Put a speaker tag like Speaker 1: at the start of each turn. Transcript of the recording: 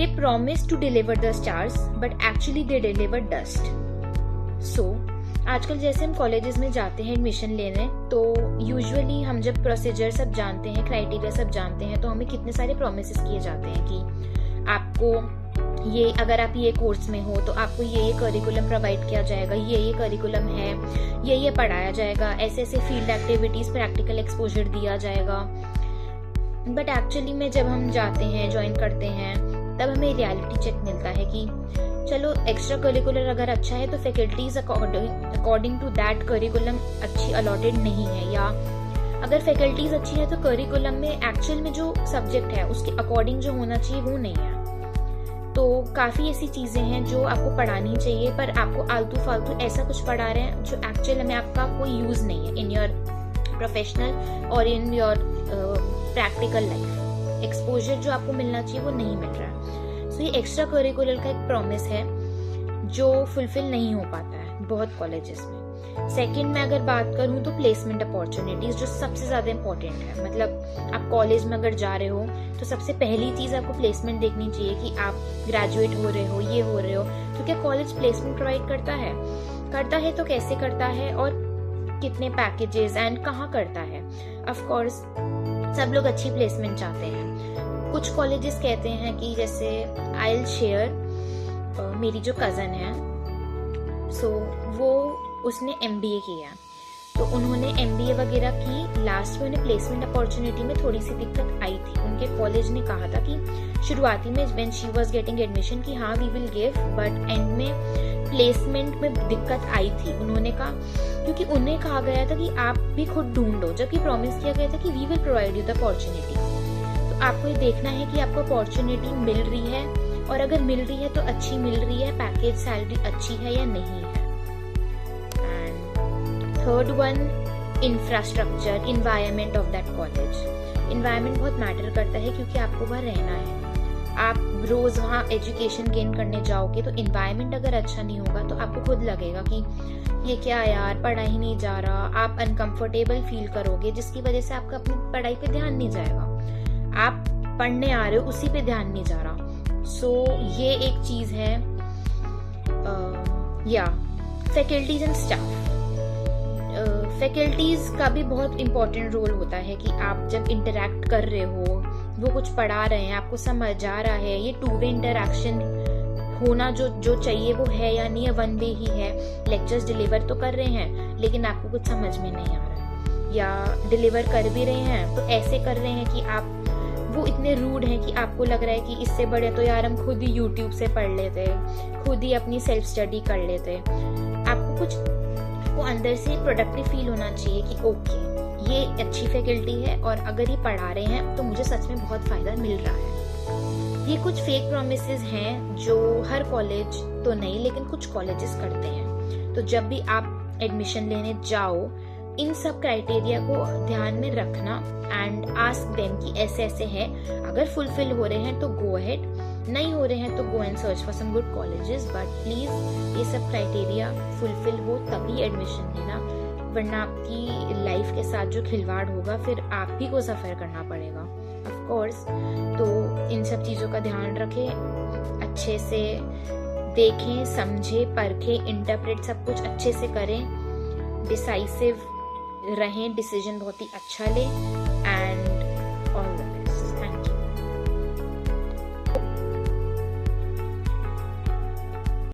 Speaker 1: They promise to deliver the stars, but actually they deliver dust. So, आजकल जैसे हम colleges में जाते हैं एडमिशन लेने, तो यूजुअली हम जब प्रोसीजर सब जानते हैं, क्राइटेरिया सब जानते हैं, तो हमें कितने सारे प्रोमिसेस किए जाते हैं कि आपको ये, अगर आप ये कोर्स में हो तो आपको ये करिकुलम प्रोवाइड किया जाएगा, ये करिकुलम है, ये पढ़ाया जाएगा, ऐसे ऐसे फील्ड एक्टिविटीज, प्रैक्टिकल एक्सपोजर दिया जाएगा. बट एक्चुअली में जब हम जाते हैं, ज्वाइन करते हैं, तब हमें रियलिटी चेक मिलता है कि चलो एक्स्ट्रा करिकुलर अगर अच्छा है तो faculties according to that curriculum अच्छी अलॉटेड नहीं है, या अगर फैकल्टीज अच्छी है तो करिकुलम में एक्चुअल में जो सब्जेक्ट है उसके अकॉर्डिंग जो होना चाहिए वो नहीं है. तो काफ़ी ऐसी चीज़ें हैं जो आपको पढ़ानी चाहिए, पर आपको आलतू फालतू ऐसा कुछ पढ़ा रहे हैं जो एक्चुअल में आपका कोई यूज़ नहीं है इन योर प्रोफेशनल और in your practical life. Exposure जो आपको मिलना चाहिए वो नहीं मिल रहा है. सो ये एक्स्ट्रा करिकुलर का एक प्रॉमिस है जो फुलफिल नहीं हो पाता है बहुत कॉलेजेस में. सेकंड में अगर बात करूँ तो प्लेसमेंट अपॉर्चुनिटीज, जो सबसे ज़्यादा इम्पोर्टेंट है. मतलब आप कॉलेज में अगर जा रहे हो तो सबसे पहली चीज़ आपको प्लेसमेंट देखनी चाहिए कि आप ग्रेजुएट हो रहे हो, ये हो रहे हो. तो क्या कॉलेज प्लेसमेंट प्रोवाइड करता है तो कैसे करता है और कितने पैकेजेस एंड कहाँ करता है. ऑफ कोर्स सब लोग अच्छी प्लेसमेंट चाहते हैं. कुछ कॉलेजेस कहते हैं कि जैसे आई विल शेयर, मेरी जो कज़न है, सो वो उसने MBA किया, तो उन्होंने MBA वगैरह की. लास्ट में उन्हें प्लेसमेंट अपॉर्चुनिटी में थोड़ी सी दिक्कत आई थी. उनके कॉलेज ने कहा था कि शुरुआती में when she was getting admission कि हाँ we will give, but end में प्लेसमेंट में दिक्कत आई थी. उन्होंने कहा, क्योंकि उन्हें कहा गया था कि आप भी खुद ढूंढो, जबकि प्रॉमिस किया गया था कि we will provide you the opportunity. तो आपको ये देखना है कि आपको अपॉर्चुनिटी मिल रही है, और अगर मिल रही है तो अच्छी मिल रही है, पैकेज सैलरी अच्छी है या नहीं है. And third one, infrastructure, environment of that college. Environment बहुत मैटर करता है क्योंकि आपको वहाँ रहना है. आप रोज वहाँ एजुकेशन गेन करने जाओगे तो इन्वायरमेंट अगर अच्छा नहीं होगा तो आपको खुद लगेगा कि ये क्या यार, पढ़ा ही नहीं जा रहा. आप अनकंफर्टेबल फील करोगे, जिसकी वजह से आपका अपनी पढ़ाई पे ध्यान नहीं जाएगा. आप पढ़ने आ रहे हो, उसी पे ध्यान नहीं जा रहा. सो ये एक चीज है. या फैकल्टीज एंड स्टाफ. फैकल्टीज का भी बहुत इंपॉर्टेंट रोल होता है कि आप जब इंटरेक्ट कर रहे हो, वो कुछ पढ़ा रहे हैं, आपको समझ आ रहा है, ये टू वे इंटरेक्शन होना जो चाहिए वो है या नहीं है, वन वे ही है. लेक्चर्स डिलीवर तो कर रहे हैं लेकिन आपको कुछ समझ में नहीं आ रहा है, या डिलीवर कर भी रहे हैं तो ऐसे कर रहे हैं कि आप वो इतने रूड हैं कि आपको लग रहा है कि इससे बड़े तो यार हम खुद ही यूट्यूब से पढ़ लेते, खुद ही अपनी सेल्फ स्टडी कर लेते. आपको कुछ को अंदर से प्रोडक्टिव फील होना चाहिए कि ओके ये अच्छी फैकल्टी है और अगर ये पढ़ा रहे हैं तो मुझे सच में बहुत फ़ायदा मिल रहा है. ये कुछ फेक प्रोमिसेस हैं जो हर कॉलेज तो नहीं लेकिन कुछ कॉलेजेस करते हैं. तो जब भी आप एडमिशन लेने जाओ, इन सब क्राइटेरिया को ध्यान में रखना एंड आस्क देम कि ऐसे ऐसे है. अगर फुलफिल हो रहे हैं तो गो अहेड, नहीं हो रहे हैं तो go and search for some good colleges. But please ये सब क्राइटेरिया फुलफिल हो तभी एडमिशन लेना, वरना आपकी लाइफ के साथ जो खिलवाड़ होगा फिर आप ही को सफ़र करना पड़ेगा. ऑफ कोर्स तो इन सब चीज़ों का ध्यान रखें, अच्छे से देखें, समझें, परखें, इंटरप्रेट सब कुछ अच्छे से करें, डिसाइसिव रहें, डिसीजन बहुत ही अच्छा लें.